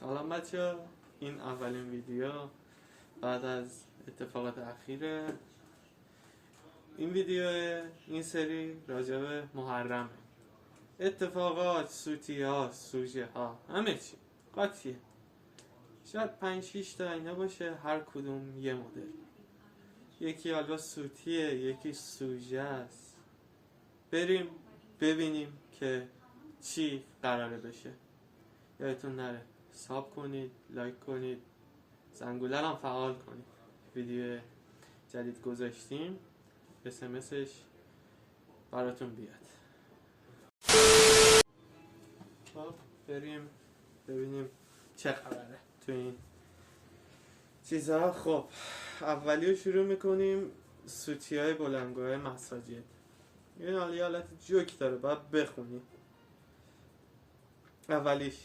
سلام بچه، این اولین ویدیو بعد از اتفاقات اخیره. این ویدیو این سری راجع به محرمه. اتفاقات، سوتی‌ها، سوژه ها، همه چی قاطیه. شاید 5-6 تا اینا باشه، هر کدوم یه مدل. یکی حالا سوتیه، یکی سوژه است. بریم ببینیم که چی قراره بشه. یادتون نره ساب کنید، لایک کنید، زنگوله هم فعال کنید. ویدیو جدید گذاشتیم، SMSش براتون بیاد. خب بریم ببینیم چه خبره تو این چیزها. خب اولی رو شروع میکنیم. سوتی های بلندگوهای مساجد. این حالت جوک داره، باید بخونی. اولیش: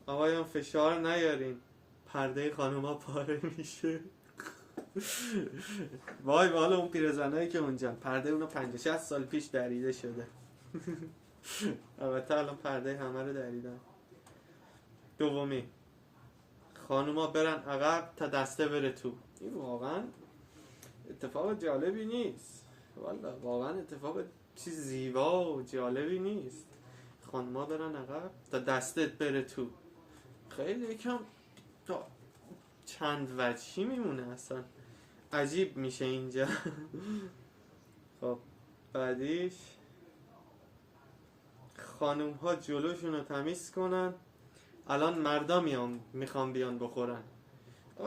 آقایان فشار نیارین، پرده خانوما پاره میشه. وای والا اون پیرزنایی که اونجا پرده اونو 50-60 سال پیش دریده شده. البته الان پرده همه رو دریدن. دومی: خانوما برن عقب تا دسته بره تو. این واقعا اتفاق جالبی نیست. والا واقعا اتفاق چیز زیبا و جالبی نیست. خانوما برن عقب تا دستت بره تو. خیلی یکم تا چند وجهی میمونه، اصلا عجیب میشه اینجا. خب بعدیش: خانوم ها جلوشون رو تمیز کنن، الان مردا میخوان بیان بخورن.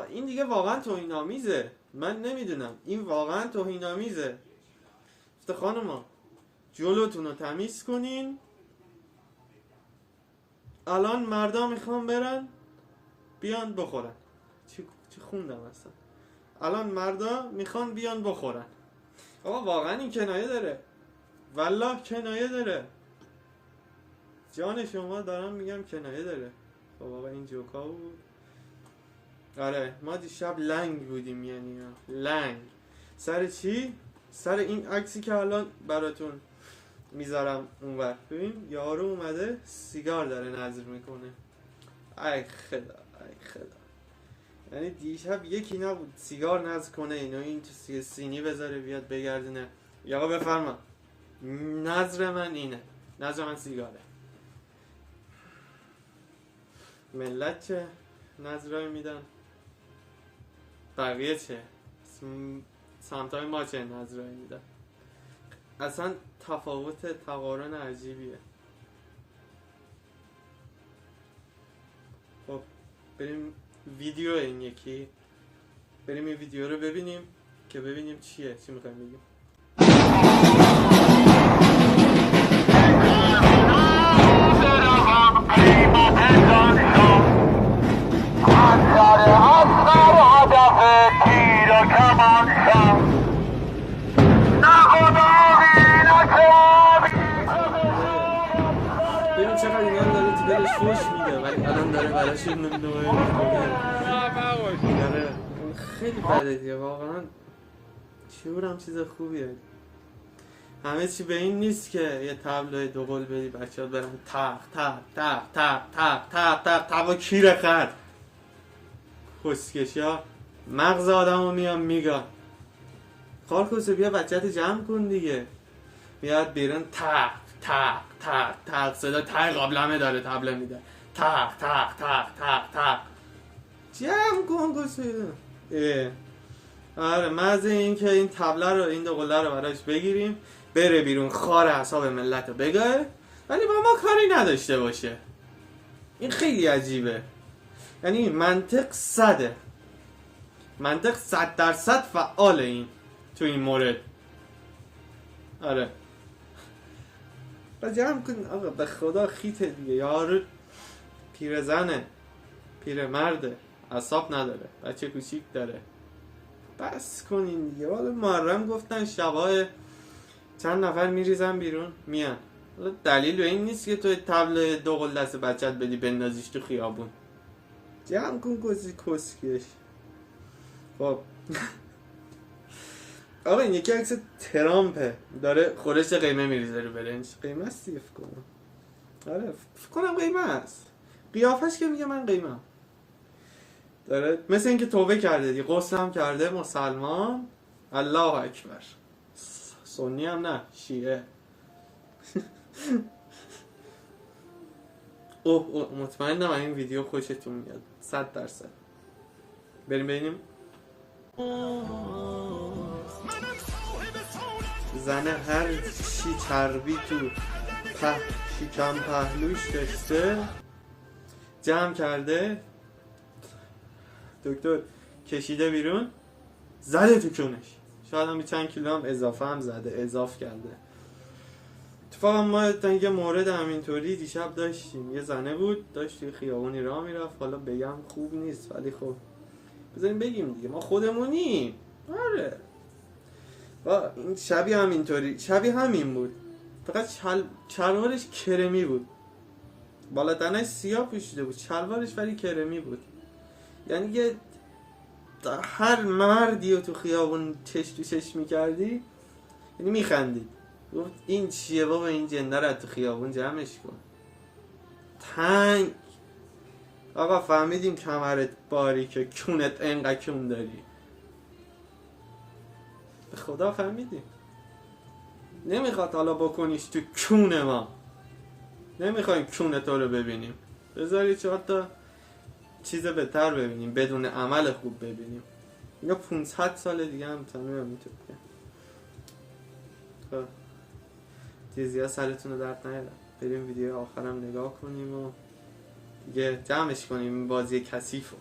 این دیگه واقعا توهین‌آمیزه. من نمیدونم، این واقعا توهین‌آمیزه. خانوم ها جلوتون رو تمیز کنین، الان مردا میخوان برن بیان بخورن. چی خوندم اصلا؟ الان مردا میخوان بیان بخورن. آقا واقعا این کنایه داره، والله کنایه داره. جان شما دارم میگم کنایه داره. خب آقا این جوکا بود. آره ما دیشب لنگ بودیم، یعنی لنگ. سر چی؟ سر این عکسی که الان براتون میذارم اونور. ببین یارو اومده سیگار داره نظر میکنه. ای خدا ای خدا. یعنی دیشب یکی نبود سیگار نظر کنه، اینو این تو سینی بذاره بیاد بگردونه. یا آقا بفرما نظر من اینه، نظر من سیگاره. ملت چه نظرهایی میدن، بقیه چه سمتای ما چه نظرهایی میدن. اصلا تفاوت تقارن عجیبیه. خب بریم ویدیو این یکی، بریم این ویدیو رو ببینیم که ببینیم چی میخوایم بگیم. ببین چقدر اینا داره تو دلش فوش میده، ولی الان داره براش این داره. خیلی بده دیگه واقعا. شعورم چیز خوبیه. همه چی به این نیست که یه تابلوی دو قل بدی بچه ها برن تق تق تق تق تق تق تق تق و کیر خرد خسکشی ها مغز آدم رو میان میگن خارکوسه بیا بچت جمع کن دیگه. میاد بیرون تق تق تق تق صدا تق قابلمه داره تابلو میده تق تق تق تق تق جمع کن گوشه. آره مزه این که این تبله رو این دو قله رو براش بگیریم بره بیرون خار اعصاب ملت رو بگه، ولی با ما کاری نداشته باشه. این خیلی عجیبه. یعنی منطق 100 منطق 100% فعاله این تو این مورد. آره با جمع کن آقا به خدا خیته دیگه. یارو پیرزنه پیرمرده اعصاب نداره، بچه کوچیک داره. بس کنین دیگه. حالا محرم گفتن شبای چند نفر میریزن بیرون میان. حالا دلیل به این نیست که توی تبل دو قل دست بچت بدی بندازیش تو خیابون. جمع کن کسکش. خب آقا این یکی عکس ترامپه داره خورش قیمه میریزه رو برنج. قیمه است فکر کنم. آره فکر کنم قیمه است. قیافش که میگه من قیمه. داره مثل اینکه توبه کرده دیگه، غسل هم کرده مسلمان. الله اکبر. سنی هم نه، شیعه. اوه مطمئنم این ویدیو خوشتون میاد 100%. بریم ببینیم. زنه هر چی چربی تو شکم پهلوش داشته جمع کرده، دکتر کشیده بیرون، زده تو کونش. شاید هم چند کیلو هم اضافه هم زده، اضافه کرده. اتفاقا ما یه مورد همینطوری دیشب داشتیم. یه زنه بود داشت توی خیابونی راه میرفت. حالا بگم خوب نیست ولی خب بذاریم بگیم دیگه، ما خودمونیم. آره با این شبیه همینطوری، شبیه همین بود، فقط شلوارش کرمی بود، بالا تنش سیاه پوشیده بود، شلوارش ولی کرمی بود. یعنی یه هر مردی رو تو خیابون چش تو چش میکردی یعنی میخندید. گفت این چیه بابا، این جنده رو تو خیابون جمعش کن. تنگ آقا فهمیدیم کمرت باریکه، کونت انقدر کون داری، به خدا فهمیدیم. نمیخواد حالا بکنیش تو کون ما، نمیخوایم کون تو رو ببینیم، بذاری 4 تا چیز بهتر ببینیم، بدون عمل خوب ببینیم. یا 500 سال دیگه هم تنویم میتونه خب زیاد سرتون رو درد نیارم. بریم ویدیو آخرم نگاه کنیم و دیگه جمعش کنیم این بازی کثیف رو.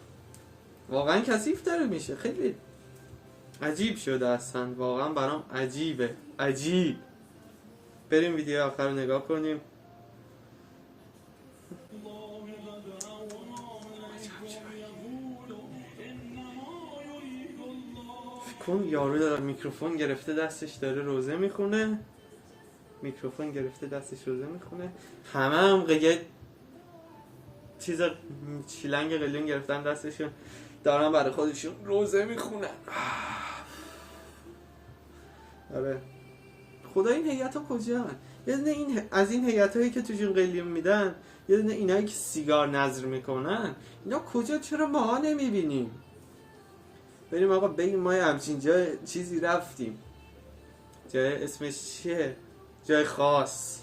واقعا کثیف داره میشه، خیلی عجیب شده اصلا، واقعا برام عجیبه، عجیب. بریم ویدیو آخر رو نگاه کنیم. فکر کن یارو داره میکروفون گرفته دستش داره روزه میخونه، میکروفون گرفته دستش روزه میخونه، همه هم یه چیز چیلنگ قلیون گرفتن دستشون دارن برای خودشون روزه میخونن. آره خدا این هیئت ها کجا هن؟ یه دونه این از این هیئت هایی که توشون قلیون میدن، یه دونه اینایی که سیگار نظر میکنن، اینا کجا؟ چرا ماها نمیبینیم؟ بریم آقا بگیم ما همچین جای چیزی رفتیم، جای اسمش چیه؟ جای خاص.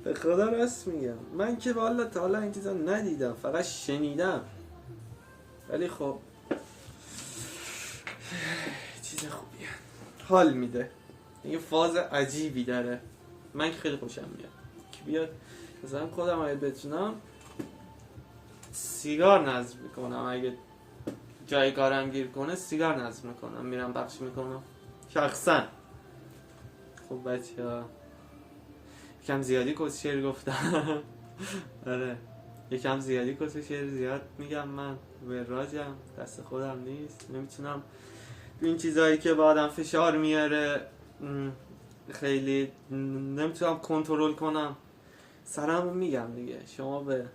به خدا راست میگم، من که والا تا حالا این چیزا ندیدم، فقط شنیدم، ولی خب چیز خوبیه، حال میده، یه فاز عجیبی داره، من خیلی خوشم میاد که بیاد مثلا خودم اگه بتونم سیگار نظر میکنم، اگه جای کارم گیر کنه سیگار نظر میکنم، میرم بخش میکنم شخصا. خب بچه ها یکم زیادی کسشیر گفتم. آره یکم زیادی کسشیر زیاد میگم، من وراجم، دست خودم نیست، نمیتونم این چیزایی که با آدم فشار میاره خیلی نمیتونم کنترل کنم، سرمو میگم دیگه. شما به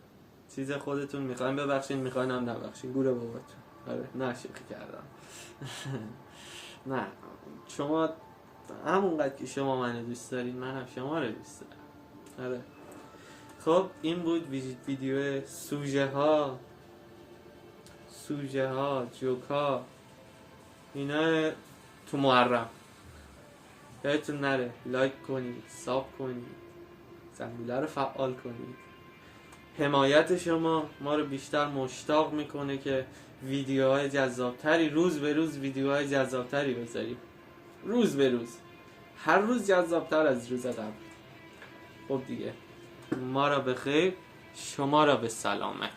چیز خودتون میخواین ببخشین، میخواین هم نبخشین، گوره باباتون. آره نه شوخی کردم. نه شما همونقدر که شما منو دوست دارین منم شما رو دوست دارم. آره خب این بود ویدیو سوژه ها جوکا اینا تو محرم. یادتون نره لایک کنید، ساب کنید، زنگوله رو فعال کنید. حمایت شما ما رو بیشتر مشتاق میکنه که ویدیوهای جذابتری، روز به روز ویدیوهای جذابتری بذاریم، روز به روز، هر روز جذابتر از روز قبل. خب دیگه ما را به خیر، شما را به سلامت.